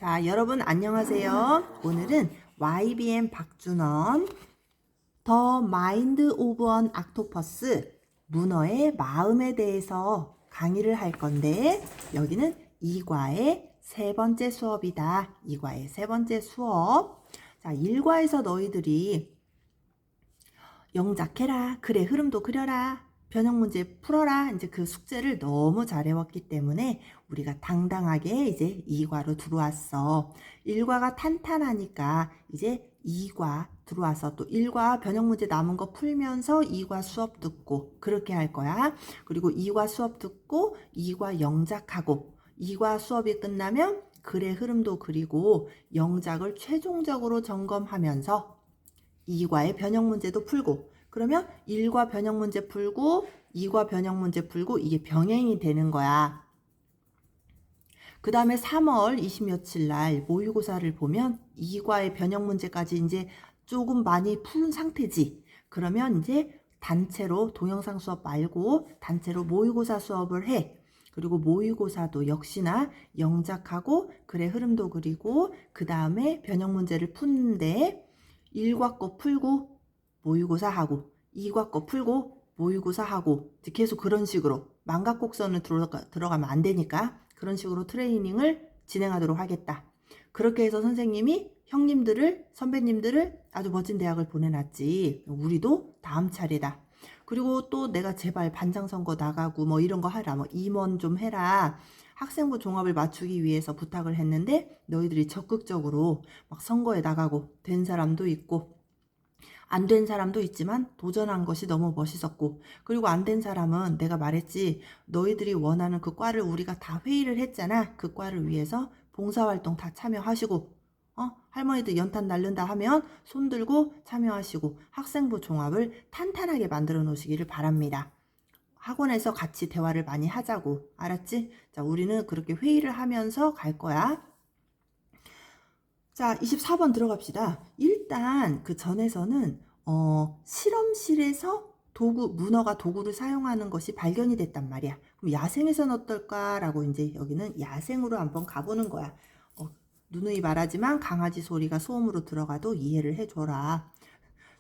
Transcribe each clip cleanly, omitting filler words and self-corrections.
자, 여러분 안녕하세요. 오늘은 YBM 박준원 더 마인드 오브 언 옥토퍼스 문어의 마음에 대해서 강의를 할 건데 여기는 2과의 세 번째 수업이다. 2과의 세 번째 수업. 자, 1과에서 너희들이 영작해라. 그래, 흐름도 그려라. 변형 문제 풀어라. 이제 그 숙제를 너무 잘 해왔기 때문에 우리가 당당하게 이제 2과로 들어왔어. 1과가 탄탄하니까 이제 2과 들어와서 또 1과 변형 문제 남은 거 풀면서 2과 수업 듣고 그렇게 할 거야. 그리고 2과 수업 듣고 2과 영작하고 2과 수업이 끝나면 글의 흐름도 그리고 영작을 최종적으로 점검하면서 2과의 변형 문제도 풀고 그러면 1과 변형 문제 풀고 2과 변형 문제 풀고 이게 병행이 되는 거야. 그 다음에 3월 20며칠 날 모의고사를 보면 2과의 변형 문제까지 이제 조금 많이 푼 상태지. 그러면 이제 단체로 동영상 수업 말고 단체로 모의고사 수업을 해. 그리고 모의고사도 역시나 영작하고 글의 흐름도 그리고 그 다음에 변형 문제를 푸는데 1과 거 풀고 모의고사 하고 2과 거 풀고 모의고사 하고 계속 그런 식으로 망각곡선을 들어가면 안 되니까 그런 식으로 트레이닝을 진행하도록 하겠다. 그렇게 해서 선생님이 형님들을 선배님들을 아주 멋진 대학을 보내놨지. 우리도 다음 차례다. 그리고 또 내가 제발 반장선거 나가고 뭐 이런 거 하라. 뭐 임원 좀 해라. 학생부 종합을 맞추기 위해서 부탁을 했는데 너희들이 적극적으로 막 선거에 나가고 된 사람도 있고 안 된 사람도 있지만 도전한 것이 너무 멋있었고 그리고 안 된 사람은 내가 말했지 너희들이 원하는 그 과를 우리가 다 회의를 했잖아. 그 과를 위해서 봉사활동 다 참여하시고 할머니들 연탄 날른다 하면 손 들고 참여하시고 학생부 종합을 탄탄하게 만들어 놓으시기를 바랍니다. 학원에서 같이 대화를 많이 하자고. 알았지? 자, 우리는 그렇게 회의를 하면서 갈 거야. 자, 24번 들어갑시다. 일단 그 전에서는 실험실에서 문어가 도구를 사용하는 것이 발견이 됐단 말이야. 그럼 야생에서는 어떨까라고 이제 여기는 야생으로 한번 가보는 거야. 누누이 말하지만 강아지 소리가 소음으로 들어가도 이해를 해줘라.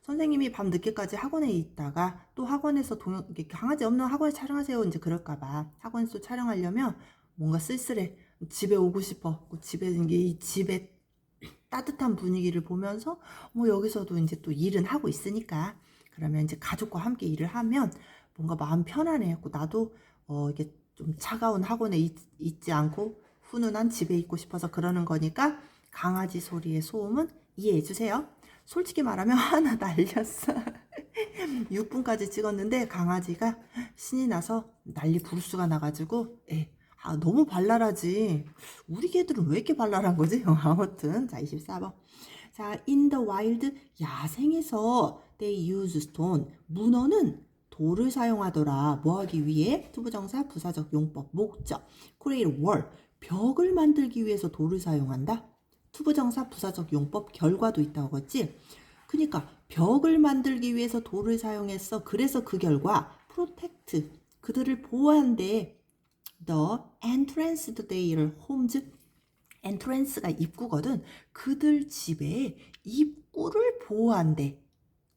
선생님이 밤 늦게까지 학원에 있다가 또 학원에서 강아지 없는 학원에 촬영하세요. 이제 그럴까봐. 학원에서 촬영하려면 뭔가 쓸쓸해. 집에 오고 싶어. 이 집에 따뜻한 분위기를 보면서 뭐 여기서도 이제 또 일은 하고 있으니까 그러면 이제 가족과 함께 일을 하면 뭔가 마음 편안해. 나도 이게 좀 차가운 학원에 있지 않고 훈훈한 집에 있고 싶어서 그러는 거니까 강아지 소리의 소음은 이해해 주세요. 솔직히 말하면 하나 날렸어. 6분까지 찍었는데 강아지가 신이 나서 난리 부르스가 나가지고 너무 발랄하지. 우리 개들은 왜 이렇게 발랄한 거지? 아무튼 자 24번. 자, in the wild 야생에서 they use stone 문어는 돌을 사용하더라. 뭐 하기 위해? 투부정사 부사적 용법 목적 create wall 벽을 만들기 위해서 돌을 사용한다. 투부정사 부사적 용법 결과도 있다고 했지. 그러니까 벽을 만들기 위해서 돌을 사용했어. 그래서 그 결과 protect 그들을 보호한대. The entrance to their homes entrance가 입구거든. 그들 집에 입구를 보호한대.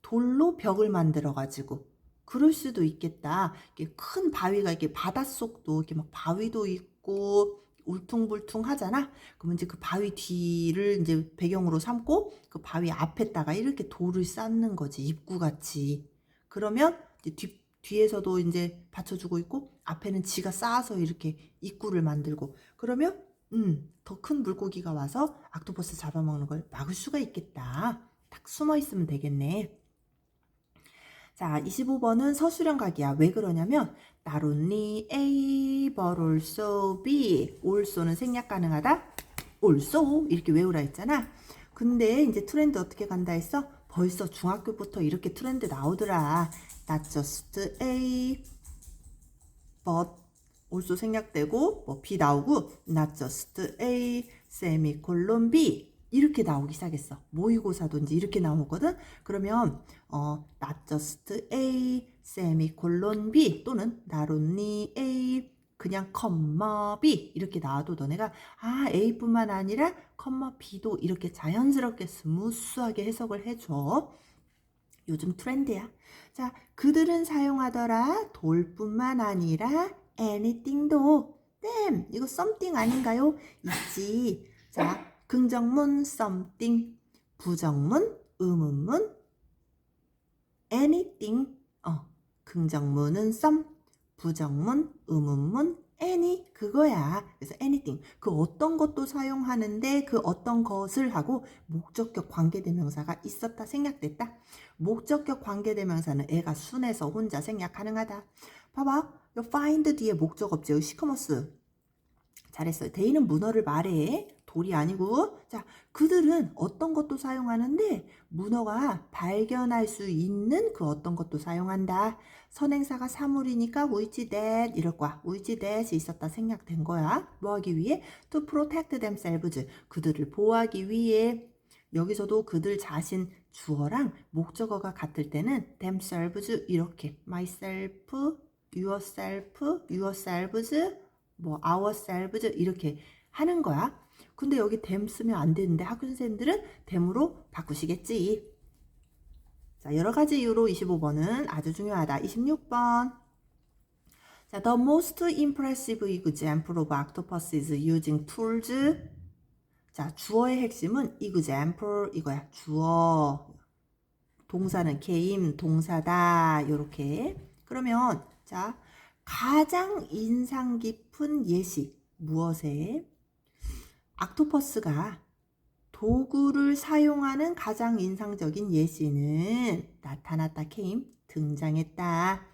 돌로 벽을 만들어 가지고. 그럴 수도 있겠다. 이렇게 큰 바위가 이렇게 바닷속도 이렇게 막 바위도 있고 울퉁불퉁 하잖아. 그러면 이제 그 바위 뒤를 이제 배경으로 삼고 그 바위 앞에다가 이렇게 돌을 쌓는 거지. 입구같이. 그러면 이제 뒤에서도 이제 받쳐주고 있고 앞에는 지가 쌓아서 이렇게 입구를 만들고 그러면 더 큰 물고기가 와서 옥토퍼스 잡아먹는 걸 막을 수가 있겠다. 딱 숨어 있으면 되겠네. 자, 25번은 서술형 각이야. 왜 그러냐면 not only A but also B. also는 생략 가능하다. also 이렇게 외우라 했잖아. 근데 이제 트렌드 어떻게 간다 했어? 벌써 중학교부터 이렇게 트렌드 나오더라. not just A but also 생략되고 뭐 B 나오고 not just A 세미콜론 B 이렇게 나오기 시작했어. 모의고사도 이제 이렇게 나오거든. 그러면 not just A 세미콜론 B 또는 not only A 그냥 컴마 B 이렇게 나와도 너네가 A뿐만 아니라 컴마 B도 이렇게 자연스럽게 스무스하게 해석을 해줘. 요즘 트렌드야. 자, 그들은 사용하더라. 돌뿐만 아니라 anything도. them. 이거 something 아닌가요? 있지. 자, 긍정문 something, 부정문, 의문문 anything. 긍정문은 some, 부정문, 의문문 any 그거야. 그래서 anything 그 어떤 것도 사용하는데 그 어떤 것을 하고 목적격 관계대명사가 있었다 생략됐다. 목적격 관계대명사는 애가 순해서 혼자 생략 가능하다. 봐봐. find 뒤에 목적 없죠. 시커머스. 잘했어요. 데이는 문어를 말해. 돌이 아니고. 자, 그들은 어떤 것도 사용하는데 문어가 발견할 수 있는 그 어떤 것도 사용한다. 선행사가 사물이니까 which that 이럴 거야. which that이 있었다 생략된 거야. 뭐 하기 위해? To protect themselves. 그들을 보호하기 위해. 여기서도 그들 자신 주어랑 목적어가 같을 때는 themselves 이렇게 myself, yourselves 뭐 ourselves 이렇게 하는 거야. 근데 여기 them 쓰면 안 되는데 학교 선생님들은 them으로 바꾸시겠지. 자, 여러 가지 이유로 25번은 아주 중요하다. 26번. 자, the most impressive example of octopuses using tools. 자, 주어의 핵심은 example 이거야. 주어. 동사는 came, 동사다. 요렇게. 그러면 자, 가장 인상 깊은 예시. 무엇에? 옥토퍼스가 도구를 사용하는 가장 인상적인 예시는 나타났다. came. 등장했다.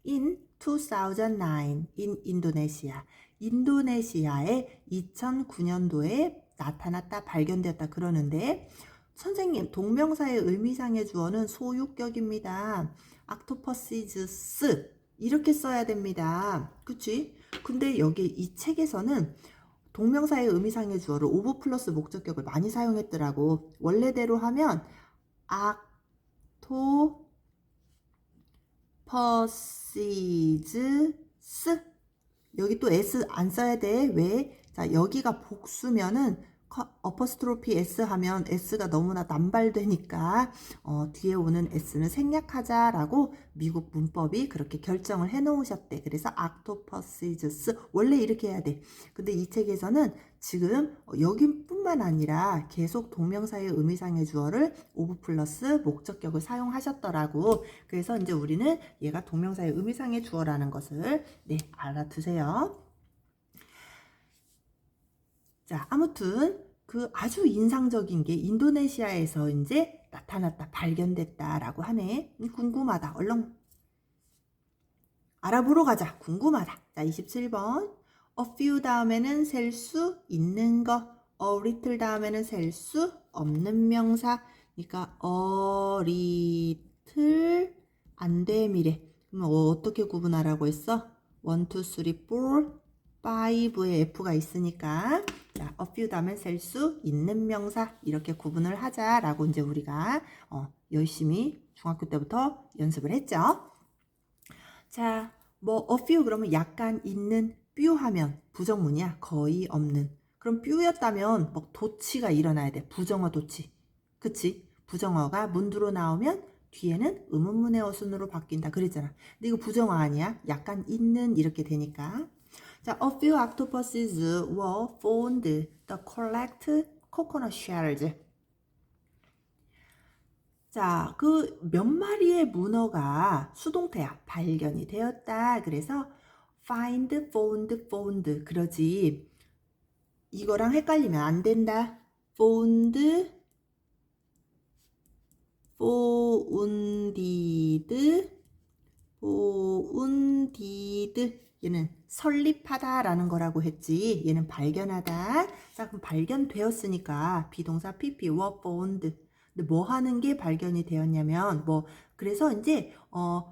in 2009 in 인도네시아. 인도네시아의 2009년도에 나타났다. 발견되었다. 그러는데 선생님 동명사의 의미상의 주어는 소유격입니다. octopuses 이렇게 써야 됩니다. 그치? 근데 여기 이 책에서는 동명사의 의미상의 주어를 오브 플러스 목적격을 많이 사용했더라고. 원래대로 하면 octopuses 여기 또 s 안 써야 돼. 왜? 자, 여기가 복수면은 어퍼스트로피 s 하면 s가 너무나 남발되니까 뒤에 오는 s는 생략하자라고 미국 문법이 그렇게 결정을 해 놓으셨대. 그래서 octopuses 원래 이렇게 해야 돼. 근데 이 책에서는 지금 여기뿐만 아니라 계속 동명사의 의미상의 주어를 오브 플러스 목적격을 사용하셨더라고. 그래서 이제 우리는 얘가 동명사의 의미상의 주어라는 것을 알아두세요. 자, 아무튼 그 아주 인상적인 게 인도네시아에서 이제 나타났다, 발견됐다라고 하네. 궁금하다. 얼른 알아보러 가자. 궁금하다. 자, 27번. A few 다음에는 셀 수 있는 거. A little 다음에는 셀 수 없는 명사. 그러니까 a little 안됨이래. 그럼 어떻게 구분하라고 했어? 1, 2, 3, 4 5에 F가 있으니까 자, a few 다음엔 셀 수 있는 명사 이렇게 구분을 하자라고 이제 우리가 열심히 중학교 때부터 연습을 했죠. 자, 뭐 a few 그러면 약간 있는, few 하면 부정문이야. 거의 없는. 그럼 few였다면 뭐 도치가 일어나야 돼. 부정어 도치. 그치? 부정어가 문두로 나오면 뒤에는 의문문의 어순으로 바뀐다 그랬잖아. 근데 이거 부정어 아니야. 약간 있는 이렇게 되니까. 자, a few octopuses were found to collect coconut shells. 자, 그 몇 마리의 문어가 수동태야. 발견이 되었다. 그래서 find, found 그러지. 이거랑 헷갈리면 안 된다. found, founded 얘는 설립하다라는 거라고 했지. 얘는 발견하다. 자, 그럼 발견되었으니까 비동사 PP were found. 근데 뭐 하는 게 발견이 되었냐면 그래서 이제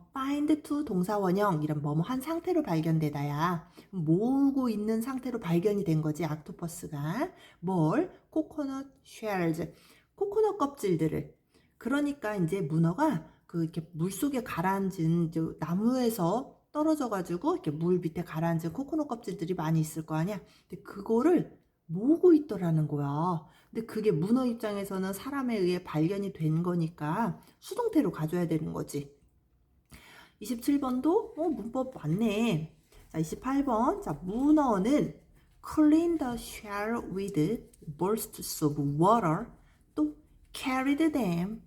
find to 동사 원형 이런 뭐뭐 한 상태로 발견되다야. 모으고 있는 상태로 발견이 된 거지. 옥토퍼스가 뭘? 코코넛 쉘즈. 코코넛 껍질들을. 그러니까 이제 문어가 그 이렇게 물속에 가라앉은 나무에서 떨어져가지고 이렇게 물 밑에 가라앉은 코코넛 껍질들이 많이 있을 거 아니야. 근데 그거를 모으고 있더라는 거야. 근데 그게 문어 입장에서는 사람에 의해 발견이 된 거니까 수동태로 가져야 되는 거지. 27번도 문법 맞네. 자, 28번. 자, 문어는 clean the shell with bursts of water, 또 carried them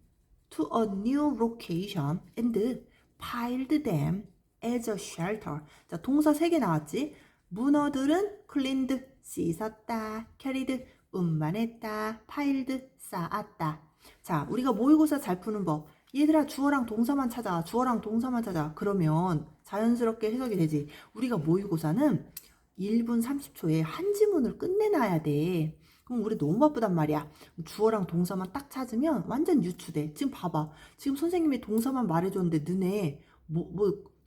to a new location and piled them as a shelter. 자, 동사 3개 나왔지? 문어들은 cleaned, 씻었다, carried, 운반했다, piled, 쌓았다. 자, 우리가 모의고사 잘 푸는 법. 얘들아, 주어랑 동사만 찾아. 주어랑 동사만 찾아. 그러면 자연스럽게 해석이 되지. 우리가 모의고사는 1분 30초에 한 지문을 끝내놔야 돼. 그럼 우리 너무 바쁘단 말이야. 주어랑 동사만 딱 찾으면 완전 유추돼. 지금 봐봐. 지금 선생님이 동사만 말해줬는데 너네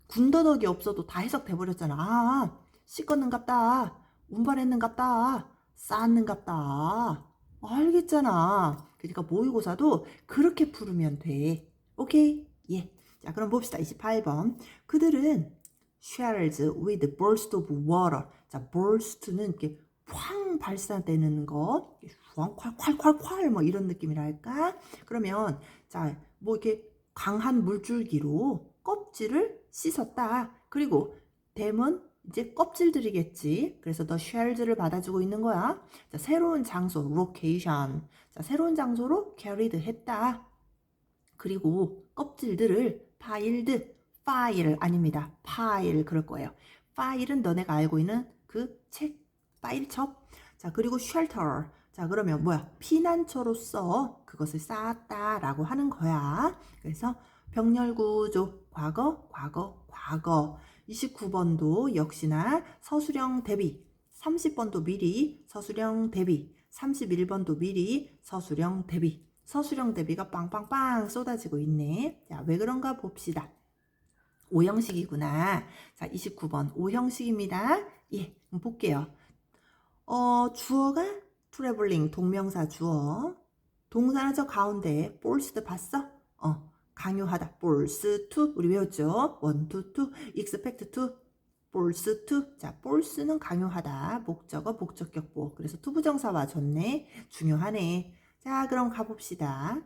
군더더기 없어도 다 해석돼 버렸잖아. 아, 씻었는갑다. 운반했는갑다. 쌓았는갑다. 알겠잖아. 그러니까 모의고사도 그렇게 풀으면 돼. 오케이? 예. 자, 그럼 봅시다. 28번. 그들은 shells with burst of water. 자, burst는 이렇게 쾅 발사되는 거, 쾅 뭐 이런 느낌이랄까? 그러면 자, 뭐 이렇게 강한 물줄기로 껍질을 씻었다. 그리고 댐은 이제 껍질들이겠지. 그래서 더 shells를 받아주고 있는 거야. 자, 새로운 장소, location. 자, 새로운 장소로 carried 했다. 그리고 껍질들을 piled, file 아닙니다. pile 그럴 거예요. file은 너네가 알고 있는 그 책, 파일첩. 자, 그리고 shelter. 자, 그러면 뭐야? 피난처로서 그것을 쌓았다라고 하는 거야. 그래서 병렬구조, 과거, 과거, 과거. 29번도 역시나 서술형 대비, 30번도 미리 서술형 대비, 31번도 미리 서술형 대비. 서술형 대비가 빵빵빵 쏟아지고 있네. 자, 왜 그런가 봅시다. O형식이구나. 자, 29번 O형식입니다. 예, 한번 볼게요. 주어가 traveling, 동명사 주어. 동사는 저 가운데 forced 봤어? 강요하다. force to 우리 외웠죠? want to, expect to, force to. 자, force는 강요하다. 목적어, 목적격보. 그래서 to 부정사 와줬네. 중요하네. 자, 그럼 가봅시다.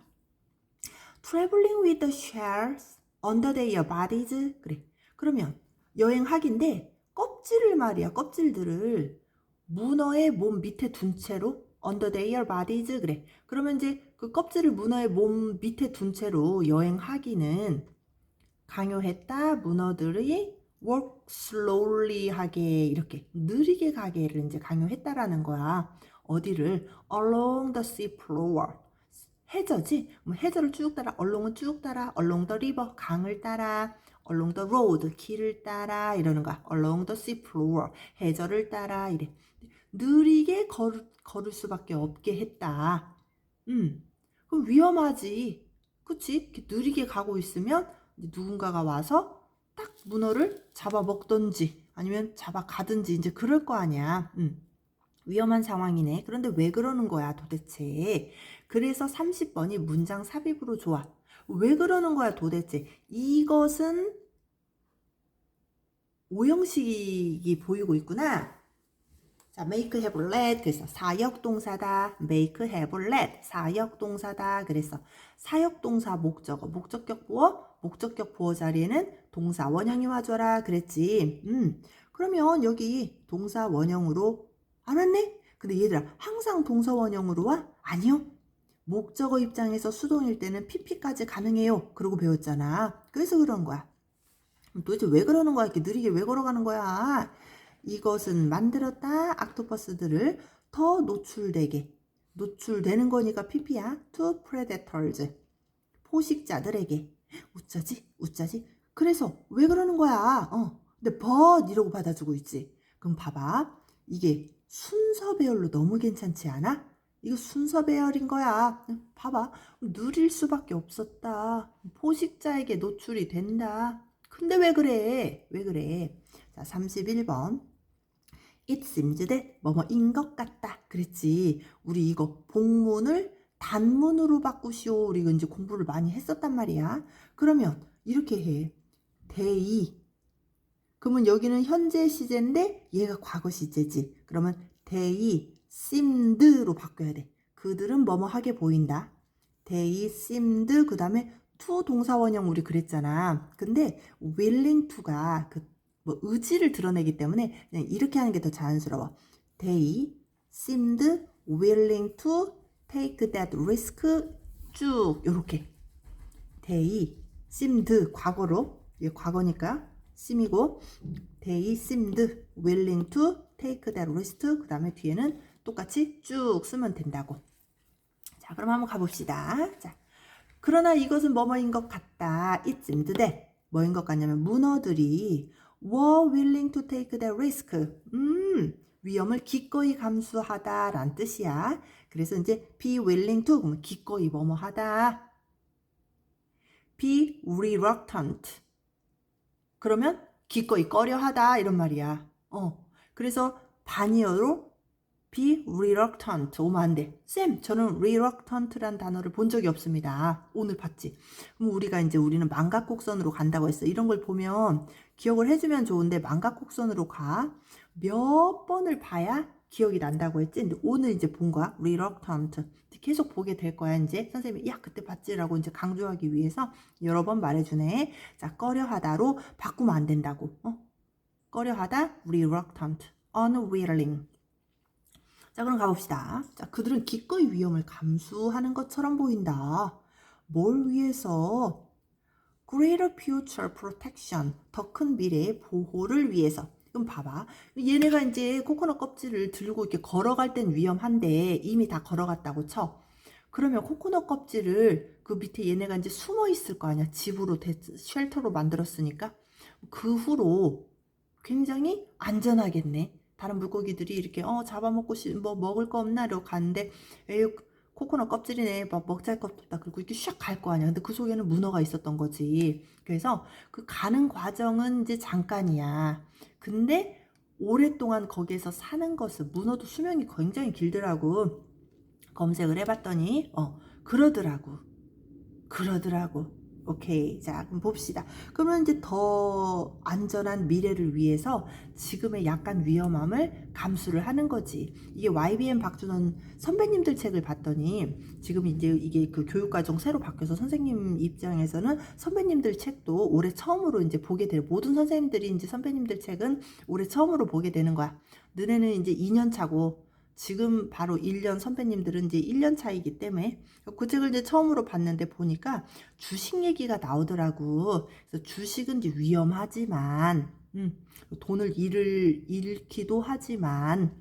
traveling with the shells under their bodies. 그래. 그러면 여행하기인데 껍질을 말이야. 껍질들을 문어의 몸 밑에 둔 채로 under their bodies. 그래. 그러면 이제 그 껍질을 문어의 몸 밑에 둔 채로 여행하기는 강요했다. 문어들이 walk slowly 하게, 이렇게 느리게 가게를 이제 강요했다라는 거야. 어디를? along the sea floor. 해저지? 해저를 쭉 따라, 얼롱은 쭉 따라, along the river, 강을 따라, along the road, 길을 따라, 이러는 거야. along the sea floor, 해저를 따라, 이래. 느리게 걸을 수밖에 없게 했다. 그럼 위험하지. 그치? 이렇게 느리게 가고 있으면 누군가가 와서 딱 문어를 잡아먹던지 아니면 잡아가든지 이제 그럴 거 아니야. 위험한 상황이네. 그런데 왜 그러는 거야 도대체? 그래서 30번이 문장 삽입으로 좋아. 왜 그러는 거야 도대체? 이것은 오형식이 보이고 있구나. 자, make, have, let. 그래서 사역동사다. make, have, let. 사역동사다. 그래서 사역동사 목적어, 목적격 보어, 목적격 보어 자리에는 동사 원형이 와줘라. 그랬지. 그러면 여기 동사 원형으로 안 왔네? 근데 얘들아, 항상 동사 원형으로 와? 아니요. 목적어 입장에서 수동일 때는 pp까지 가능해요. 그러고 배웠잖아. 그래서 그런 거야. 도대체 왜 그러는 거야? 이렇게 느리게 왜 걸어가는 거야? 이것은 만들었다. 옥토퍼스들을 더 노출되는 거니까 pp야. to predators. 포식자들에게. 웃자지? 그래서 왜 그러는 거야? 근데 but 이러고 받아주고 있지. 그럼 봐봐. 이게 순서 배열로 너무 괜찮지 않아? 이거 순서 배열인 거야. 봐봐. 누릴 수밖에 없었다. 포식자에게 노출이 된다. 근데 왜 그래? 자, 31번. It seems that 뭐뭐인 것 같다. 그랬지. 우리 이거 복문을 단문으로 바꾸시오. 우리 이거 이제 공부를 많이 했었단 말이야. 그러면 이렇게 해. they 그러면 여기는 현재 시제인데 얘가 과거 시제지. 그러면 they seemed로 바꿔야 돼. 그들은 뭐뭐 하게 보인다. they seemed 그 다음에 to 동사원형 우리 그랬잖아. 근데 willing to가 그 뭐 의지를 드러내기 때문에 그냥 이렇게 하는 게 더 자연스러워. they seemed willing to take that risk 쭉 요렇게 they seemed 과거로 이게 과거니까 seem이고 they seemed willing to take that risk 그 다음에 뒤에는 똑같이 쭉 쓰면 된다고. 자 그럼 한번 가봅시다. 자 그러나 이것은 뭐뭐인 것 같다. It seemed that 뭐인 것 같냐면 문어들이 were willing to take that risk. 위험을 기꺼이 감수하다 라는 뜻이야. 그래서 이제 be willing to 그러면 기꺼이 뭐뭐 하다. be reluctant 그러면 기꺼이 꺼려하다 이런 말이야. 그래서 반이어로 be reluctant 오면 안 돼. 쌤, 저는 reluctant란 단어를 본 적이 없습니다. 오늘 봤지? 그럼 우리는 망각곡선으로 간다고 했어. 이런 걸 보면 기억을 해주면 좋은데 망각곡선으로 가. 몇 번을 봐야 기억이 난다고 했지? 근데 오늘 이제 본 거야. reluctant. 계속 보게 될 거야. 이제 선생님이 야 그때 봤지라고 이제 강조하기 위해서 여러 번 말해주네. 자, 꺼려하다로 바꾸면 안 된다고. 꺼려하다 reluctant, unwilling. 자 그럼 가봅시다. 자 그들은 기꺼이 위험을 감수하는 것처럼 보인다. 뭘 위해서? Greater future protection, 더 큰 미래의 보호를 위해서. 그럼 봐봐. 얘네가 이제 코코넛 껍질을 들고 이렇게 걸어갈 땐 위험한데 이미 다 걸어갔다고 쳐. 그러면 코코넛 껍질을 그 밑에 얘네가 이제 숨어 있을 거 아니야. 집으로 쉘터로 만들었으니까. 그 후로 굉장히 안전하겠네. 다른 물고기들이 이렇게 잡아먹고 뭐 먹을 거 없나 이러고 가는데 에휴 코코넛 껍질이네 막 먹잘 것도 없다 그리고 이렇게 샥 갈 거 아니야. 근데 그 속에는 문어가 있었던 거지. 그래서 그 가는 과정은 이제 잠깐이야. 근데 오랫동안 거기에서 사는 것은 문어도 수명이 굉장히 길더라고. 검색을 해봤더니 그러더라고. 오케이. 자, 그럼 봅시다. 그러면 이제 더 안전한 미래를 위해서 지금의 약간 위험함을 감수를 하는 거지. 이게 YBM 박준원 선배님들 책을 봤더니 지금 이제 이게 그 교육과정 새로 바뀌어서 선생님 입장에서는 선배님들 책도 올해 처음으로 이제 보게 될 모든 선생님들이 이제 선배님들 책은 올해 처음으로 보게 되는 거야. 너네는 이제 2년 차고 지금 바로 1년 선배님들은 이제 1년 차이기 때문에 그 책을 이제 처음으로 봤는데 보니까 주식 얘기가 나오더라고. 그래서 주식은 이제 위험하지만 돈을 잃기도 하지만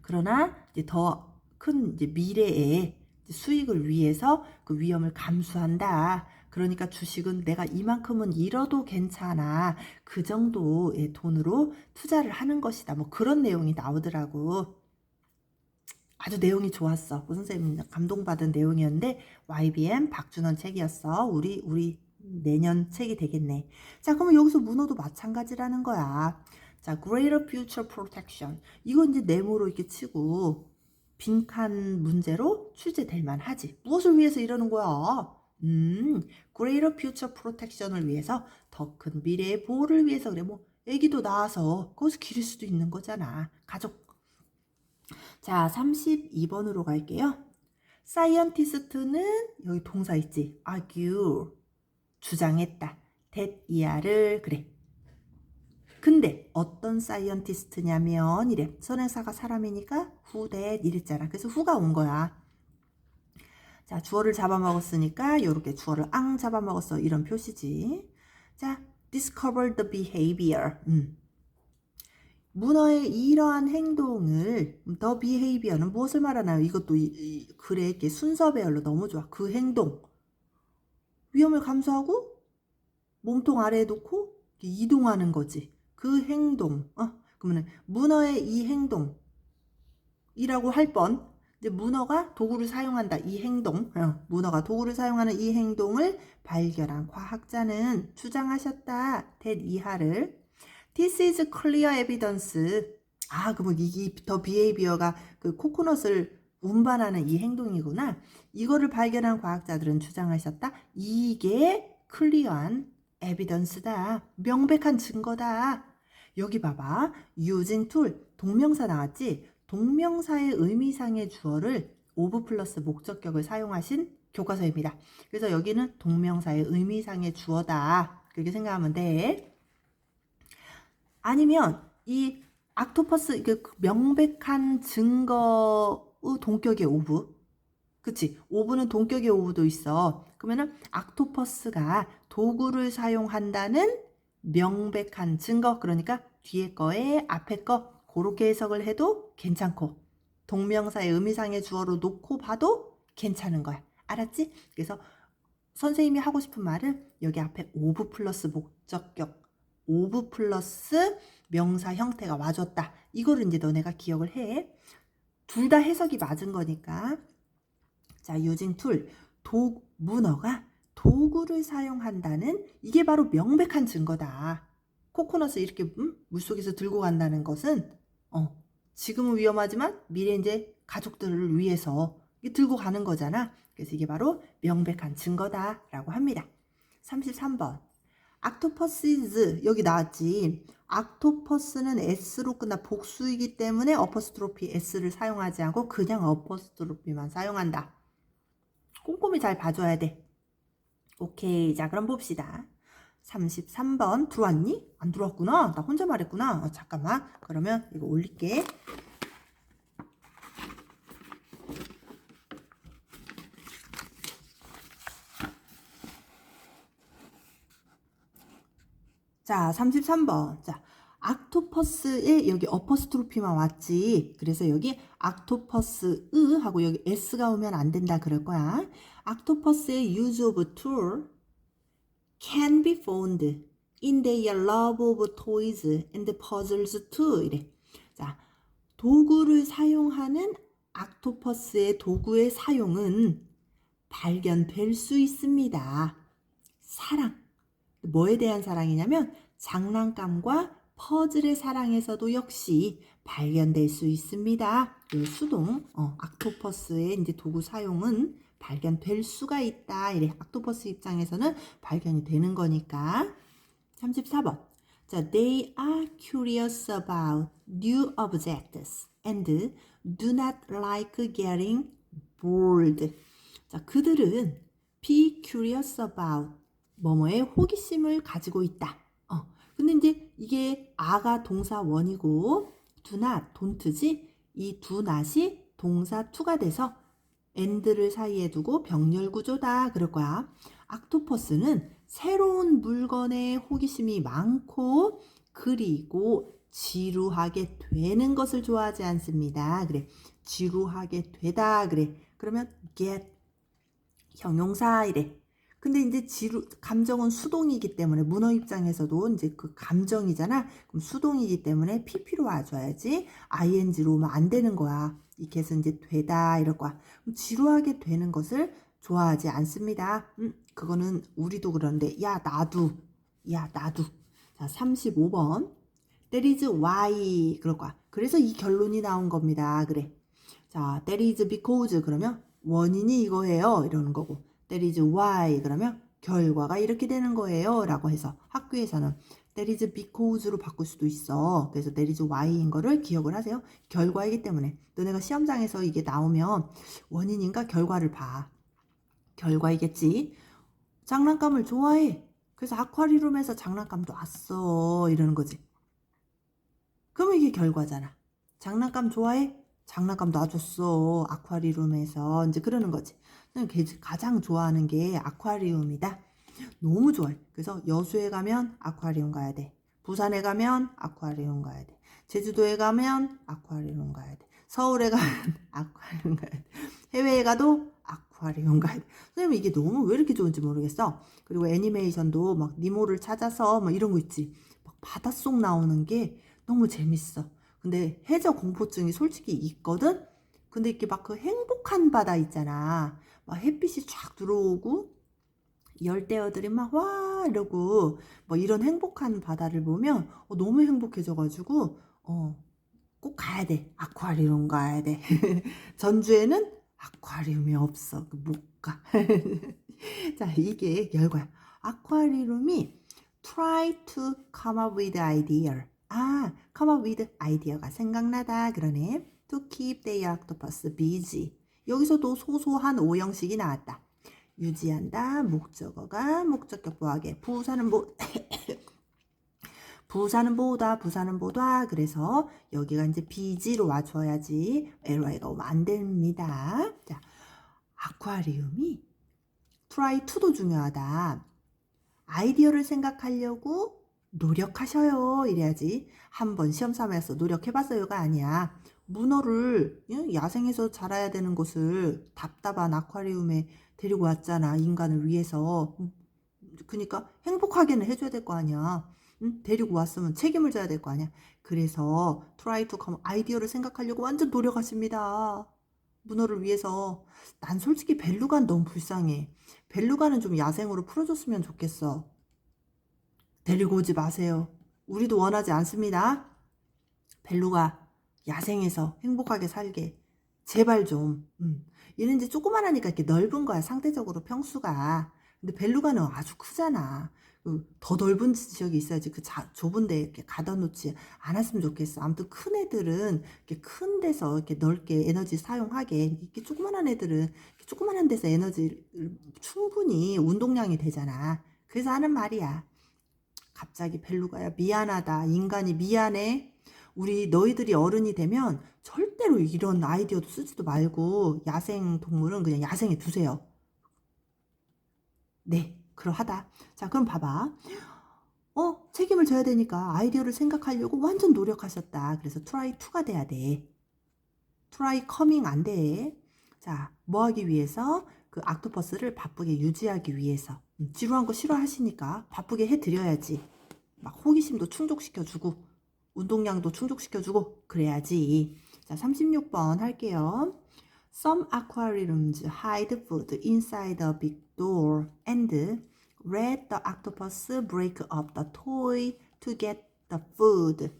그러나 이제 더 큰 이제 미래의 수익을 위해서 그 위험을 감수한다. 그러니까 주식은 내가 이만큼은 잃어도 괜찮아. 그 정도의 돈으로 투자를 하는 것이다. 뭐 그런 내용이 나오더라고. 아주 내용이 좋았어. 그 선생님 감동받은 내용이었는데 YBM 박준원 책이었어. 우리 내년 책이 되겠네. 자, 그러면 여기서 문어도 마찬가지라는 거야. 자, Greater Future Protection. 이건 이제 네모로 이렇게 치고 빈칸 문제로 출제될 만하지. 무엇을 위해서 이러는 거야? Greater Future Protection을 위해서 더 큰 미래의 보호를 위해서 그래. 뭐 애기도 낳아서 거기서 기를 수도 있는 거잖아. 가족. 자, 32번으로 갈게요. 사이언티스트는 여기 동사 있지. argue, 주장했다. that 이하를 그래. 근데 어떤 사이언티스트냐면 이래. 선행사가 사람이니까 who that 이랬잖아. 그래서 who가 온 거야. 자, 주어를 잡아먹었으니까 이렇게 주어를 앙 잡아먹었어. 이런 표시지. 자, discover the behavior. 문어의 이러한 행동을 the behavior는 무엇을 말하나요? 이것도 글에 이렇게 순서 배열로 너무 좋아. 그 행동. 위험을 감수하고 몸통 아래에 놓고 이동하는 거지. 그 행동. 그러면 문어의 이 행동이라고 할 뻔. 이제 문어가 도구를 사용한다. 이 행동. 문어가 도구를 사용하는 이 행동을 발견한 과학자는 주장하셨다. that 이하를. This is clear evidence. 그러면 이게 더 비헤이비어가 그 코코넛을 운반하는 이 행동이구나. 이거를 발견한 과학자들은 주장하셨다. 이게 클리어한 evidence다. 명백한 증거다. 여기 봐봐. using tool 동명사 나왔지? 동명사의 의미상의 주어를 of 플러스 목적격을 사용하신 교과서입니다. 그래서 여기는 동명사의 의미상의 주어다. 그렇게 생각하면 돼. 아니면 이 옥토퍼스 명백한 증거의 동격의 of. 그치? of는 동격의 of도 있어. 그러면은 옥토퍼스가 도구를 사용한다는 명백한 증거. 그러니까 뒤에 거에 앞에 거 그렇게 해석을 해도 괜찮고 동명사의 의미상의 주어로 놓고 봐도 괜찮은 거야. 알았지? 그래서 선생님이 하고 싶은 말은 여기 앞에 of 플러스 목적격, of 플러스 명사 형태가 와줬다. 이거를 이제 너네가 기억을 해. 둘 다 해석이 맞은 거니까. 자, using tool 문어가 도구를 사용한다는 이게 바로 명백한 증거다. 코코넛을 이렇게 물속에서 들고 간다는 것은 지금은 위험하지만 미래 이제 가족들을 위해서 들고 가는 거잖아. 그래서 이게 바로 명백한 증거다라고 합니다. 33번. octopuses 여기 나왔지. octopus는 s로 끝나 복수이기 때문에 어퍼스트로피 s를 사용하지 않고 그냥 어퍼스트로피만 사용한다. 꼼꼼히 잘 봐줘야 돼. 오케이. 자, 그럼 봅시다. 33번 들어왔니? 안 들어왔구나. 나 혼자 말했구나. 잠깐만. 그러면 이거 올릴게. 자, 33번. 자, 옥토퍼스에 여기 어퍼스트로피만 왔지. 그래서 여기 옥토퍼스 하고 여기 s가 오면 안 된다 그럴 거야. 옥토퍼스의 use of tool can be found in their love of toys and puzzles too. 이래. 자, 도구를 사용하는 옥토퍼스의 도구의 사용은 발견될 수 있습니다. 사랑. 뭐에 대한 사랑이냐면 장난감과 퍼즐의 사랑에서도 역시 발견될 수 있습니다. 이 수동 옥토퍼스의 이제 도구 사용은 발견될 수가 있다. 이래. 옥토퍼스 입장에서는 발견이 되는 거니까. 34번. 자, they are curious about new objects and do not like getting bored. 자, 그들은 be curious about 뭐뭐에 호기심을 가지고 있다. 근데 이제 이게 아가 동사 원이고 do not, don't지? 이 do not이 동사 to가 돼서 and를 사이에 두고 병렬 구조다 그럴 거야. 옥토퍼스는 새로운 물건에 호기심이 많고 그리고 지루하게 되는 것을 좋아하지 않습니다. 그래. 지루하게 되다 그래. 그러면 get 형용사 이래. 근데 이제 감정은 수동이기 때문에 문어 입장에서도 이제 그 감정이잖아. 그럼 수동이기 때문에 pp로 와줘야지. ing로 오면 안 되는 거야. 이 get은 이제 되다 이럴 거야. 그럼 지루하게 되는 것을 좋아하지 않습니다. 그거는 우리도 그런데 야 나도. 자, 35번. That is why 그럴 거야. 그래서 이 결론이 나온 겁니다. 그래. 자, that is because 그러면 원인이 이거예요. 이러는 거고. That is why 그러면 결과가 이렇게 되는 거예요 라고 해서 학교에서는 that is because로 바꿀 수도 있어. 그래서 that is why인 거를 기억을 하세요. 결과이기 때문에 너네가 시험장에서 이게 나오면 원인인가 결과를 봐. 결과이겠지. 장난감을 좋아해. 그래서 아쿠아리움에서 장난감도 왔어 이러는 거지. 그러면 이게 결과잖아. 장난감 좋아해? 장난감 놔줬어 아쿠아리움에서 이제 그러는 거지. 가장 좋아하는 게 아쿠아리움이다. 너무 좋아해. 그래서 여수에 가면 아쿠아리움 가야 돼. 부산에 가면 아쿠아리움 가야 돼. 제주도에 가면 아쿠아리움 가야 돼. 서울에 가면 아쿠아리움 가야 돼. 해외에 가도 아쿠아리움 가야 돼. 선생님 이게 너무 왜 이렇게 좋은지 모르겠어. 그리고 애니메이션도 막 니모를 찾아서 막 이런 거 있지. 막 바닷속 나오는 게 너무 재밌어. 근데 해저 공포증이 솔직히 있거든. 근데 이렇게 막 그 행복한 바다 있잖아. 막 햇빛이 쫙 들어오고 열대어들이 막 와 이러고 뭐 이런 행복한 바다를 보면 너무 행복해져가지고 꼭 가야 돼. 아쿠아리움 가야 돼. 전주에는 아쿠아리움이 없어. 못 가. 자, 이게 결과야. 아쿠아리움이 try to come up with idea. 아, come up with idea가 생각나다 그러네. to keep their octopus busy. 여기서도 소소한 오형식이 나왔다. 유지한다. 목적어가 목적격 보하게. 부사는 부사는 보다, 부사는 보다. 그래서 여기가 이제 busy로 와줘야지 ly가 오면 안 됩니다. 자, 아쿠아리움이 try to도 중요하다. 아이디어를 생각하려고 노력하셔요. 이래야지. 한번 시험 삼아서 노력해봤어요가 아니야. 문어를 야생에서 자라야 되는 곳을 답답한 아쿠아리움에 데리고 왔잖아. 인간을 위해서. 그러니까 행복하게는 해줘야 될 거 아니야. 응? 데리고 왔으면 책임을 져야 될 거 아니야. 그래서 try to come 아이디어를 생각하려고 완전 노력하십니다. 문어를 위해서. 난 솔직히 벨루가는 너무 불쌍해. 벨루가는 좀 야생으로 풀어줬으면 좋겠어. 데리고 오지 마세요. 우리도 원하지 않습니다. 벨루가 야생에서 행복하게 살게. 제발 좀. 얘는 이제 조그만하니까 이렇게 넓은 거야. 상대적으로 평수가. 근데 벨루가는 아주 크잖아. 더 넓은 지역이 있어야지 그 좁은데 이렇게 가둬 놓지 않았으면 좋겠어. 아무튼 큰 애들은 이렇게 큰 데서 이렇게 넓게 에너지 사용하게. 이렇게 조그만한 애들은 이렇게 조그만한 데서 에너지 충분히 운동량이 되잖아. 그래서 하는 말이야. 갑자기 벨루가야 미안하다. 인간이 미안해. 우리 너희들이 어른이 되면 절대로 이런 아이디어도 쓰지도 말고 야생 동물은 그냥 야생에 두세요. 네, 그러하다. 자, 그럼 봐봐. 책임을 져야 되니까 아이디어를 생각하려고 완전 노력하셨다. 그래서 try to가 돼야 돼. try coming 안 돼. 자, 뭐 하기 위해서? 그 악토퍼스를 바쁘게 유지하기 위해서. 지루한 거 싫어하시니까 바쁘게 해드려야지. 막 호기심도 충족시켜주고 운동량도 충족시켜주고 그래야지. 자, 36번 할게요. Some aquariums hide food inside a big door and let the octopus break up the toy to get the food.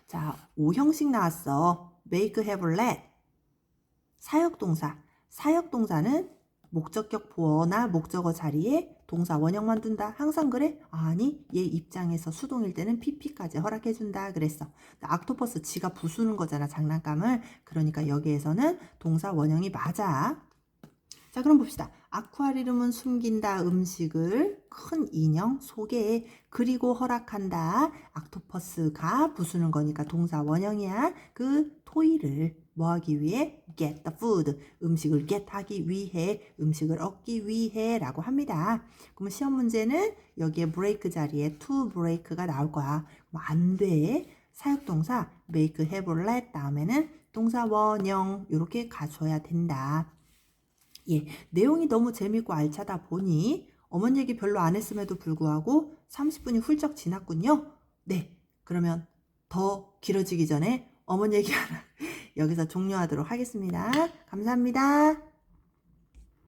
자, 5형식 나왔어. make, have, let. 사역동사. 사역동사는 목적격 보어나 목적어 자리에 동사 원형만 둔다. 항상 그래? 아니, 얘 입장에서 수동일 때는 pp까지 허락해준다 그랬어. 악토퍼스 지가 부수는 거잖아, 장난감을. 그러니까 여기에서는 동사 원형이 맞아. 자, 그럼 봅시다. 아쿠아리움은 숨긴다 음식을 큰 인형 속에 그리고 허락한다. 악토퍼스가 부수는 거니까 동사 원형이야. 그 토이를 뭐 하기 위해? get the food. 음식을 get 하기 위해, 음식을 얻기 위해 라고 합니다. 그럼 시험 문제는 여기에 break 자리에 to break가 나올 거야. 뭐 안 돼. 사역동사 make, have, let 다음에는 동사 원형 이렇게 가줘야 된다. 예, 내용이 너무 재밌고 알차다 보니 어머니 얘기 별로 안 했음에도 불구하고 30분이 훌쩍 지났군요. 네, 그러면 더 길어지기 전에 어머니 얘기 하나 여기서 종료하도록 하겠습니다. 감사합니다.